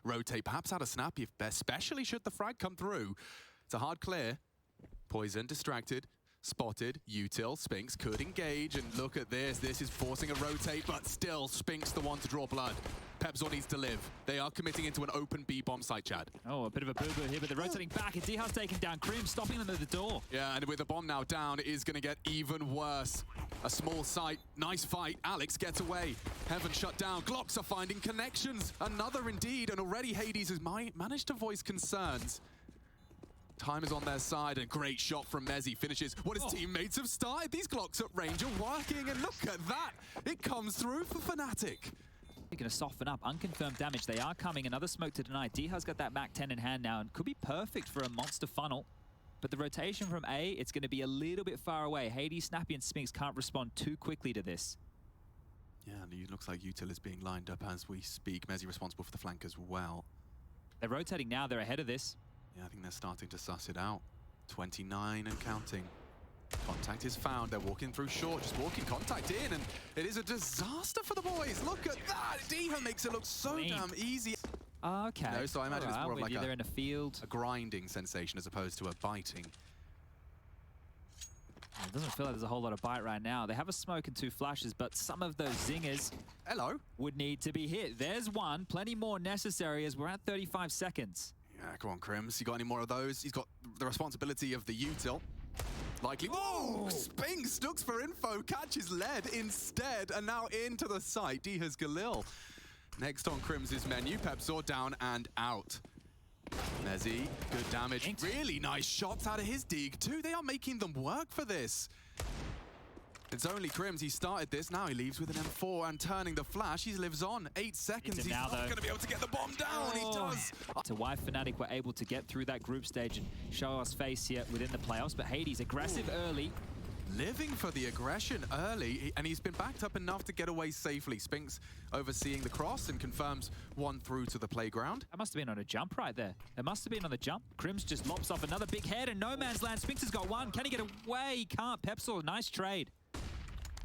rotate, perhaps out of Snappy, especially should the frag come through. It's a hard clear. Poison distracted, spotted, util, Spinks could engage, and look at this. This is forcing a rotate, but still Spinks the one to draw blood. Pepzor needs to live. They are committing into an open B bomb site, Chad. Oh, a bit of a boo-boo here, but they're rotating back. And D-House taking down Krim, stopping them at the door. Yeah, and with the bomb now down, it is going to get even worse. A small site, nice fight. Alex gets away. Heaven shut down. Glocks are finding connections. Another indeed, and already Hades has managed to voice concerns. Time is on their side, and great shot from Mezzy finishes what his teammates have started. These Glocks at range are working, and look at that. It comes through for Fnatic. They're going to soften up. Unconfirmed damage. They are coming. Another smoke to deny. D-House got that Mac 10 in hand now and could be perfect for a monster funnel. But the rotation from A, it's going to be a little bit far away. Hades, Snappy, and Spinks can't respond too quickly to this. Yeah, and it looks like Util is being lined up as we speak. Mezzy responsible for the flank as well. They're rotating now. They're ahead of this. Yeah, I think they're starting to suss it out. 29 and counting. Contact is found. They're walking through short, just walking contact in, and it is a disaster for the boys. Look at that. Diha makes it look so damn easy. Okay. No, so I imagine it's more of like they're in a field. A grinding sensation as opposed to a biting. It doesn't feel like there's a whole lot of bite right now. They have a smoke and 2 flashes, but some of those zingers would need to be hit. There's one. Plenty more necessary as we're at 35 seconds. Yeah, come on, Crims. You got any more of those? He's got the responsibility of the util. Likely. Whoa! Spinks looks for info, catches lead instead, and now into the site. Diha's Galil. Next on Crim's menu, Pepzor down and out. Mezzy, good damage. Ence. Really nice shots out of his dig too. They are making them work for this. It's only Crims. He started this. Now he leaves with an M4 and turning the flash. He lives on. 8 seconds. He's not going to be able to get the bomb down. He does. To why Fnatic were able to get through that group stage and show us face here within the playoffs. But Hades, aggressive early. Living for the aggression early, and he's been backed up enough to get away safely. Spinks overseeing the cross and confirms one through to the playground. That must have been on a jump right there. It must have been on the jump. Crims just lops off another big head and no man's land. Spinks has got one. Can he get away? He can't. Pepzor, nice trade.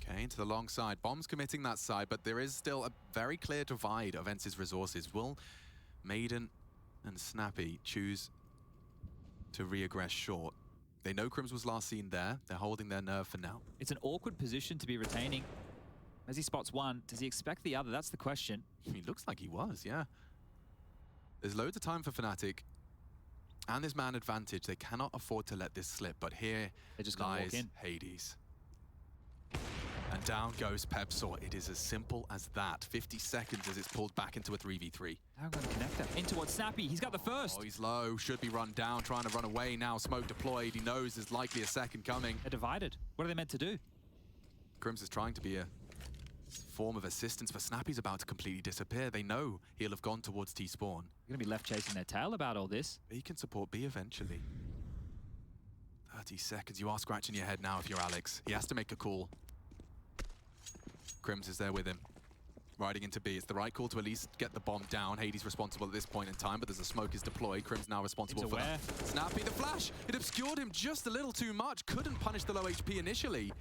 Okay, into the long side. Bomb's committing that side, but there is still a very clear divide of Ence's resources. Will Maiden and Snappy choose to re-aggress short? They know Crims was last seen there. They're holding their nerve for now. It's an awkward position to be retaining. As he spots one, does he expect the other? That's the question. He looks like he was, yeah. There's loads of time for Fnatic. And this man advantage. They cannot afford to let this slip, but here lies Hades. And down goes Pepzor. It is as simple as that. 50 seconds as it's pulled back into a 3v3. Now I'm going to connect that in towards Snappy. He's got the first. Oh, he's low. Should be run down. Trying to run away now. Smoke deployed. He knows there's likely a second coming. They're divided. What are they meant to do? Crims is trying to be a form of assistance, but Snappy's about to completely disappear. They know he'll have gone towards T-spawn. You're going to be left chasing their tail about all this. He can support B eventually. 30 seconds. You are scratching your head now if you're Alex. He has to make a call. Crims is there with him, riding into B. It's the right call to at least get the bomb down. Hades responsible at this point in time, but there's a smoke is deployed. Crims now responsible for that. Snappy, the flash! It obscured him just a little too much. Couldn't punish the low HP initially.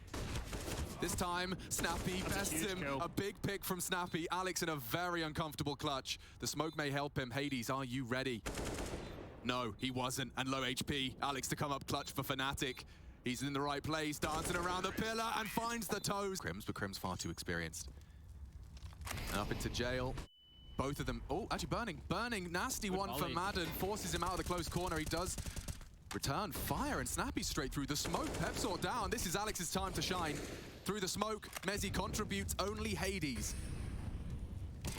This time, Snappy bests him. Kill. A big pick from Snappy. Alex in a very uncomfortable clutch. The smoke may help him. Hades, are you ready? No, he wasn't, and low HP. Alex to come up clutch for Fnatic. He's in the right place, dancing around the pillar, and finds the toes. Crims, but Crims far too experienced. And up into jail. Both of them, oh, actually burning. Nasty good one volley. For Madden, forces him out of the close corner. He does return fire, and Snappy straight through the smoke. Pepzor down. This is Alex's time to shine. Through the smoke, Mezzy contributes, only Hades.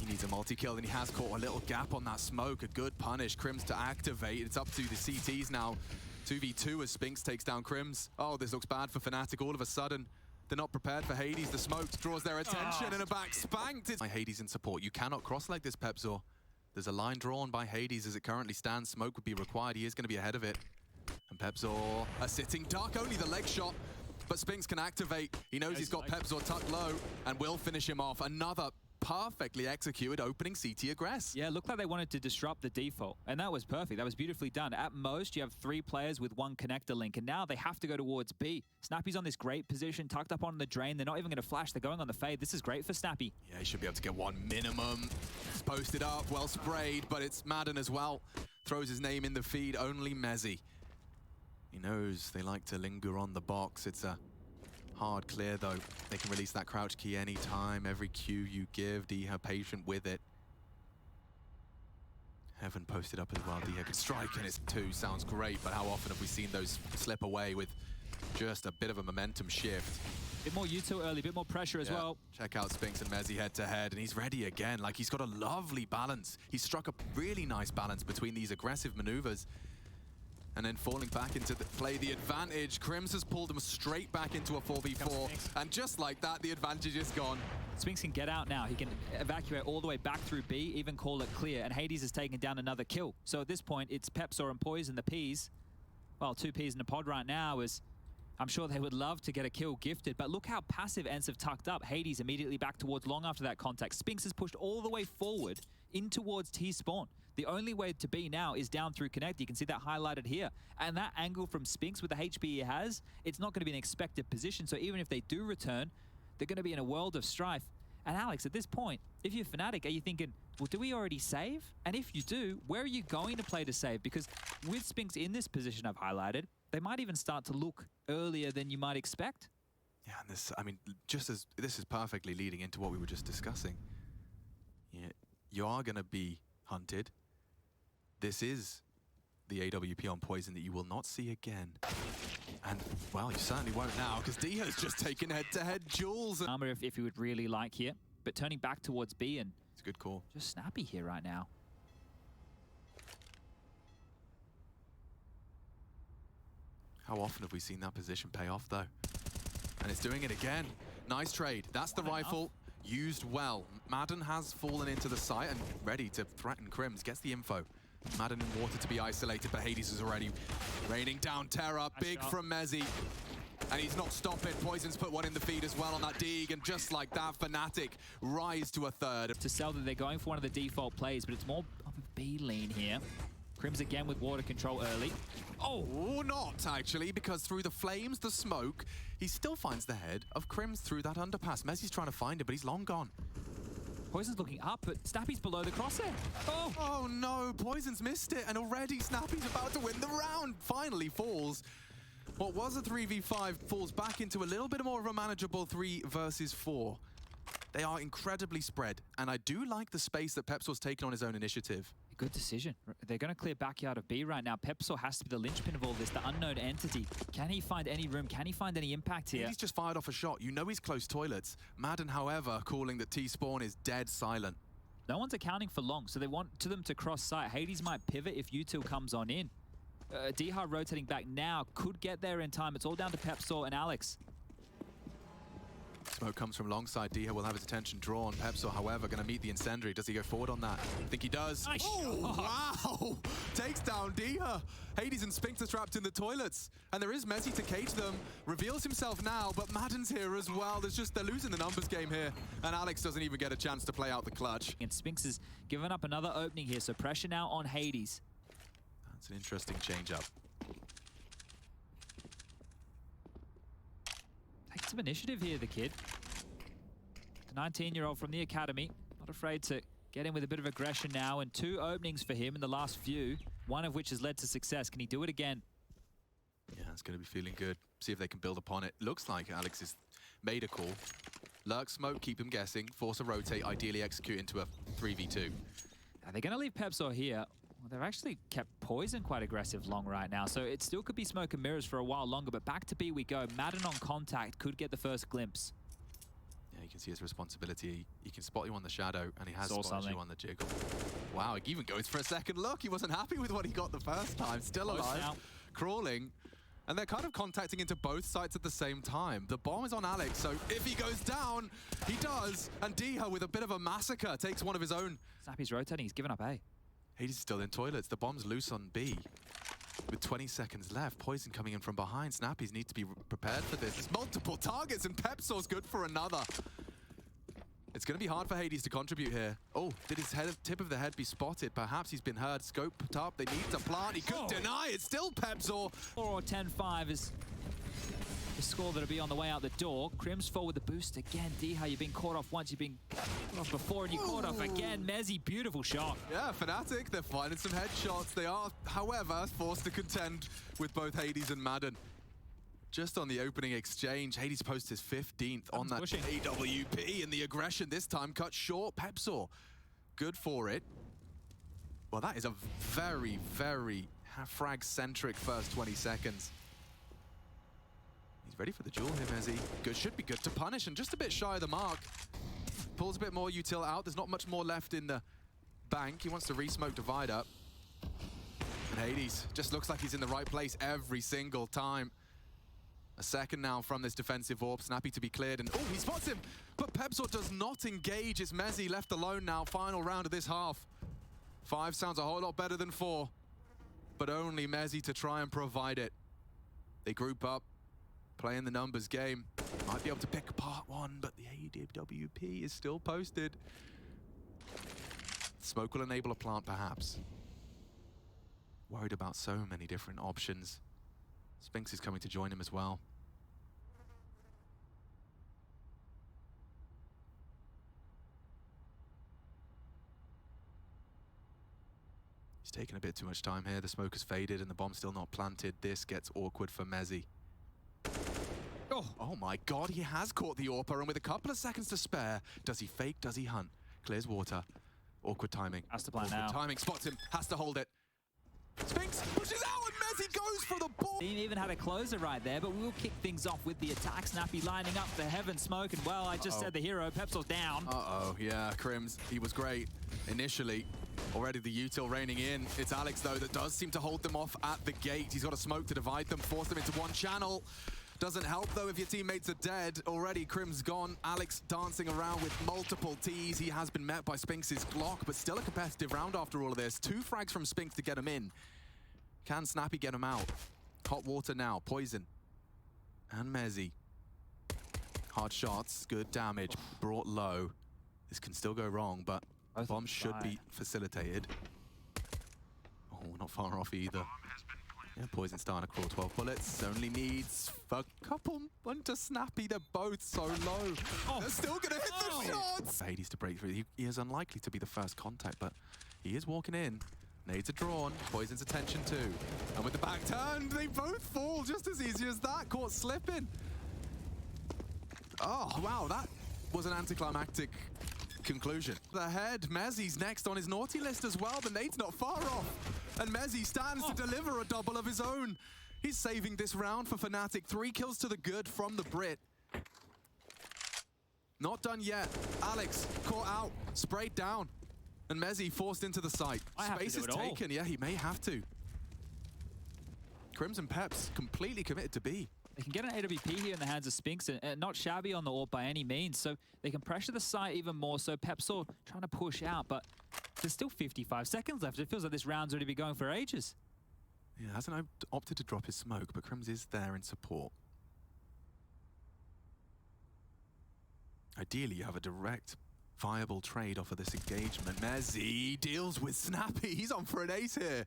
He needs a multi-kill, and he has caught a little gap on that smoke. A good punish. Crims to activate. It's up to the CTs now. 2v2 as Spinks takes down Crims. Oh, this looks bad for Fnatic. All of a sudden, they're not prepared for Hades. The smoke draws their attention and a back spanked. It's Hades in support. You cannot cross like this, Pepzor. There's a line drawn by Hades as it currently stands. Smoke would be required. He is going to be ahead of it. And Pepzor, a sitting duck, only the leg shot. But Spinks can activate. He knows he's got Pepzor tucked low and will finish him off. Another perfectly executed opening CT aggress. Yeah, it looked like they wanted to disrupt the default, and that was perfect. That was beautifully done. At most, you have 3 players with 1 connector link, and now they have to go towards B. Snappy's on this great position, tucked up on the drain. They're not even going to flash. They're going on the fade. This is great for Snappy. Yeah, he should be able to get 1 minimum. It's posted up, well sprayed, but it's Madden as well. Throws his name in the feed, only Mezzy. He knows they like to linger on the box. It's a hard clear, though. They can release that crouch key anytime. Every cue you give, Diha patient with it. Heaven posted up as well. Diha can strike, and it's 2. Sounds great, but how often have we seen those slip away with just a bit of a momentum shift? A bit more U2 early, a bit more pressure as well. Check out Spinks and Mezzy head-to-head, and he's ready again. Like, he's got a lovely balance. He's struck a really nice balance between these aggressive maneuvers and then falling back into play the advantage. Crims has pulled him straight back into a 4v4, and just like that, the advantage is gone. Spinks can get out now. He can evacuate all the way back through B, even call it clear, and Hades has taken down another kill. So at this point, it's Pepsor and Poison, the Ps. Well, 2 Ps in a pod right now is... I'm sure they would love to get a kill gifted, but look how passive Ence have tucked up. Hades immediately back towards long after that contact. Spinks has pushed all the way forward in towards T-spawn. The only way to be now is down through Connect. You can see that highlighted here. And that angle from Spinks with the HP he has, it's not going to be an expected position. So even if they do return, they're going to be in a world of strife. And Alex, at this point, if you're Fnatic, are you thinking, well, do we already save? And if you do, where are you going to play to save? Because with Spinks in this position I've highlighted, they might even start to look earlier than you might expect. Yeah, and this, I mean, just as this is perfectly leading into what we were just discussing. Yeah, you are going to be hunted. This is the AWP on Poison that you will not see again. And, well, you certainly won't now, because Diha's just taken head-to-head duels. Armor if you would really like here, but turning back towards B, and it's a good call. Just Snappy here right now. How often have we seen that position pay off, though? And it's doing it again. Nice trade. That's the rifle. Used well. Madden has fallen into the site and ready to threaten Crims. Gets the info. Madden in water to be isolated, but Hades is already raining down terror. Big from Mezzy. And he's not stopping. Poison's put 1 in the feed as well on that Deeg, and just like that, Fnatic rise to a 3rd. To sell that they're going for one of the default plays, but it's more of a B lean here. Crims again with water control early. Oh, not actually, because through the flames, the smoke, he still finds the head of Crims through that underpass. Mezzy's trying to find him, but he's long gone. Poison's looking up, but Snappy's below the crosshair. Oh no, Poison's missed it, and already Snappy's about to win the round. Finally falls. What was a 3v5 falls back into a little bit more of a manageable 3 versus 4. They are incredibly spread, and I do like the space that Pepsor's taken on his own initiative. Good decision. They're going to clear backyard of B right now. Pepsor has to be the linchpin of all this, the unknown entity. Can he find any room? Can he find any impact here? He's just fired off a shot. You know he's close toilets. Madden, however, calling that T-spawn is dead silent. No one's accounting for long, so they want them to cross site. Hades might pivot if U2 comes on in. Diha rotating back now, could get there in time. It's all down to Pepsor and Alex. Smoke comes from alongside. Diha will have his attention drawn. Pepsor, however, going to meet the incendiary. Does he go forward on that? I think he does. Nice. Oh, wow! Takes down Diha. Hades and Spinks are trapped in the toilets. And there is Mezzy to cage them. Reveals himself now, but Madden's here as well. They're losing the numbers game here. And Alex doesn't even get a chance to play out the clutch. And Spinks has given up another opening here, so pressure now on Hades. That's an interesting change-up. Takes some initiative here, the kid. The 19-year-old from the academy, not afraid to get in with a bit of aggression now, and 2 openings for him in the last few, one of which has led to success. Can he do it again? Yeah, it's going to be feeling good. See if they can build upon it. Looks like Alex has made a call. Lurk smoke, keep him guessing. Force a rotate, ideally execute into a 3v2. Are they going to leave Pepsor here? Well, they've actually kept Poison quite aggressive long right now, so it still could be smoke and mirrors for a while longer, but back to B we go. Madden on contact could get the first glimpse. Yeah, you can see his responsibility. He can spot you on the shadow, and he has spotted you on the jiggle. Wow, he even goes for a second look. He wasn't happy with what he got the first time. Still alive, crawling. And they're kind of contacting into both sites at the same time. The bomb is on Alex, so if he goes down, he does. And Diha, with a bit of a massacre, takes one of his own. Snappy's rotating, he's given up A. Hades is still in toilets. The bomb's loose on B. With 20 seconds left, Poison coming in from behind. Snappies need to be prepared for this. There's multiple targets, and Pepsor's good for another. It's going to be hard for Hades to contribute here. Oh, did his tip of the head be spotted? Perhaps he's been heard. Scoped up. They need to plant. He could deny. It's still Pepzor. Or 10-5 is the score that'll be on the way out the door. Crim's full with the boost again. Deha, you've been caught off once. You've been caught off before, and you caught off again. Mezzy, beautiful shot. Yeah, Fnatic, they're finding some headshots. They are, however, forced to contend with both Hades and Madden. Just on the opening exchange, Hades posts his 15th on that AWP, and the aggression this time cut short. Pepzor, good for it. Well, that is a very, very frag-centric first 20 seconds. He's ready for the duel here, Mezzy. Good, should be good to punish, and just a bit shy of the mark. Pulls a bit more util out. There's not much more left in the bank. He wants to re-smoke divide up. And Hades just looks like he's in the right place every single time. A second now from this defensive AWP. Snappy to be cleared, and oh, he spots him! But Pepzor does not engage. It's Mezzy left alone now. Final round of this half. 5 sounds a whole lot better than 4. But only Mezzy to try and provide it. They group up, playing the numbers game. Might be able to pick apart one, but the AWP is still posted. Smoke will enable a plant, perhaps. Worried about so many different options. Spinks is coming to join him as well. He's taking a bit too much time here. The smoke has faded and the bomb's still not planted. This gets awkward for Mezzy. Oh my god, he has caught the AWPer, and with a couple of seconds to spare, does he fake, does he hunt? Clears water. Awkward timing. Has to plan now. Timing, spots him, has to hold it. Spinks pushes out, and Mezzy goes for the ball! He even had a closer right there, but we'll kick things off with the attack. Snappy lining up the heaven smoke, and well, I just said the hero, Pepzor's down. Yeah, Crims, he was great initially. Already the util raining in. It's Alex, though, that does seem to hold them off at the gate. He's got a smoke to divide them, force them into one channel. Doesn't help, though, if your teammates are dead. Already, Crim's gone. Alex dancing around with multiple Ts. He has been met by Spinks' Glock, but still a competitive round after all of this. 2 frags from Spinks to get him in. Can Snappy get him out? Hot water now. Poison. And Mezzy. Hard shots. Good damage. Brought low. This can still go wrong, but bomb should be facilitated. Oh, not far off either. Yeah, Poison starting to crawl 12 bullets. Only needs a couple onto Snappy. They're both so low. They're still going to hit the shots! Hades to break through. He is unlikely to be the first contact, but he is walking in. Nades are drawn. Poison's attention too. And with the back turn, they both fall just as easy as that. Caught slipping. Oh, wow, that was an anticlimactic conclusion. The head, Mezzy's next on his naughty list as well. The nade's not far off. And Mezzy stands to deliver a double of his own. He's saving this round for Fnatic. 3 kills to the good from the Brit. Not done yet. Alex caught out, sprayed down. And Mezzy forced into the site. Space is taken. Yeah, he may have to. Crimson Peps completely committed to B. They can get an AWP here in the hands of Spinks, and not shabby on the AWP by any means, so they can pressure the site even more. So Pepzor trying to push out, but there's still 55 seconds left. It feels like this round's already been going for ages. Yeah, hasn't opted to drop his smoke, but Crims is there in support. Ideally, you have a direct, viable trade off of this engagement. Mezzy deals with Snappy. He's on for an ace here.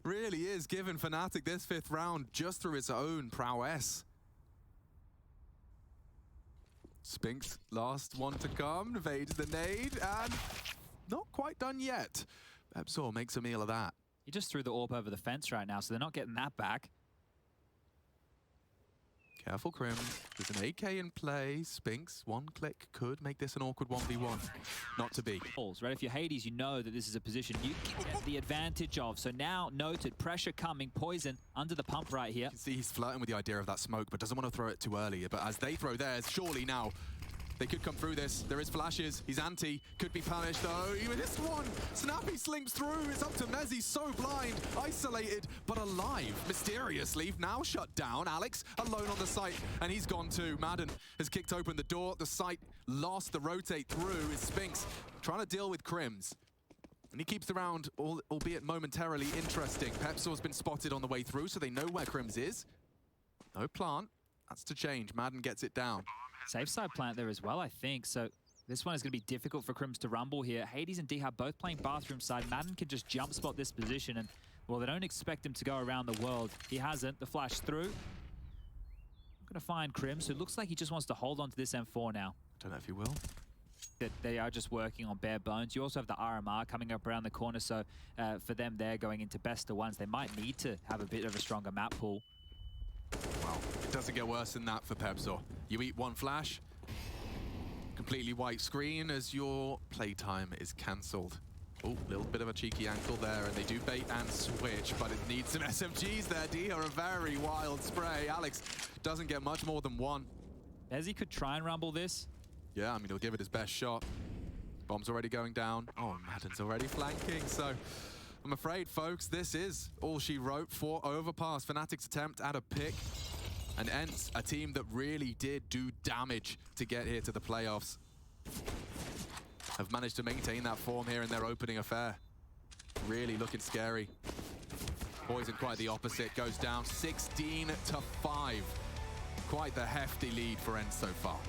Really is giving Fnatic this 5th round just through his own prowess. Spinks, last one to come, evades the nade, and not quite done yet. Pepzor makes a meal of that. He just threw the AWP over the fence right now, so they're not getting that back. Careful, Crim. There's an AK in play. Spinks, 1 click could make this an awkward 1v1. Not to be. Right, if you're Hades, you know that this is a position you get the advantage of. So now, noted, pressure coming, Poison under the pump right here. You can see he's flirting with the idea of that smoke, but doesn't want to throw it too early. But as they throw theirs, surely now they could come through this. There is flashes. He's anti. Could be punished, though. Even this one. Snappy slinks through. It's up to Mezzy. So blind. Isolated, but alive. Mysteriously. Now shut down. Alex alone on the site. And he's gone too. Madden has kicked open the door. The site lost the rotate through. Is Spinks trying to deal with Crims. And he keeps the round, albeit momentarily, interesting. Pepzor's been spotted on the way through, so they know where Crims is. No plant. That's to change. Madden gets it down. Safe side plant there as well, I think. So This one is going to be difficult for Crims to rumble here. Hades and D-Hub both playing bathroom side. Madden can just jump spot this position, and, well, they don't expect him to go around the world. He hasn't. The flash through. I'm going to find Crims, who looks like he just wants to hold on to this M4 now. Don't know if he will. That they are just working on bare bones. You also have the RMR coming up around the corner, so for them, they're going into best of ones. They might need to have a bit of a stronger map pool. Well, it doesn't get worse than that for Pebzor. You eat one flash, completely white screen as your playtime is cancelled. Oh, little bit of a cheeky ankle there, and they do bait and switch, but it needs some SMGs there. D are a very wild spray. Alex doesn't get much more than one. Ezzy could try and rumble this. Yeah, I mean, he'll give it his best shot. Bomb's already going down. Oh, Madden's already flanking, so I'm afraid, folks, this is all she wrote for Overpass. Fnatic's attempt at a pick. And Ence, a team that really did do damage to get here to the playoffs, have managed to maintain that form here in their opening affair. Really looking scary. Poison quite the opposite, goes down 16-5. Quite the hefty lead for Ence so far.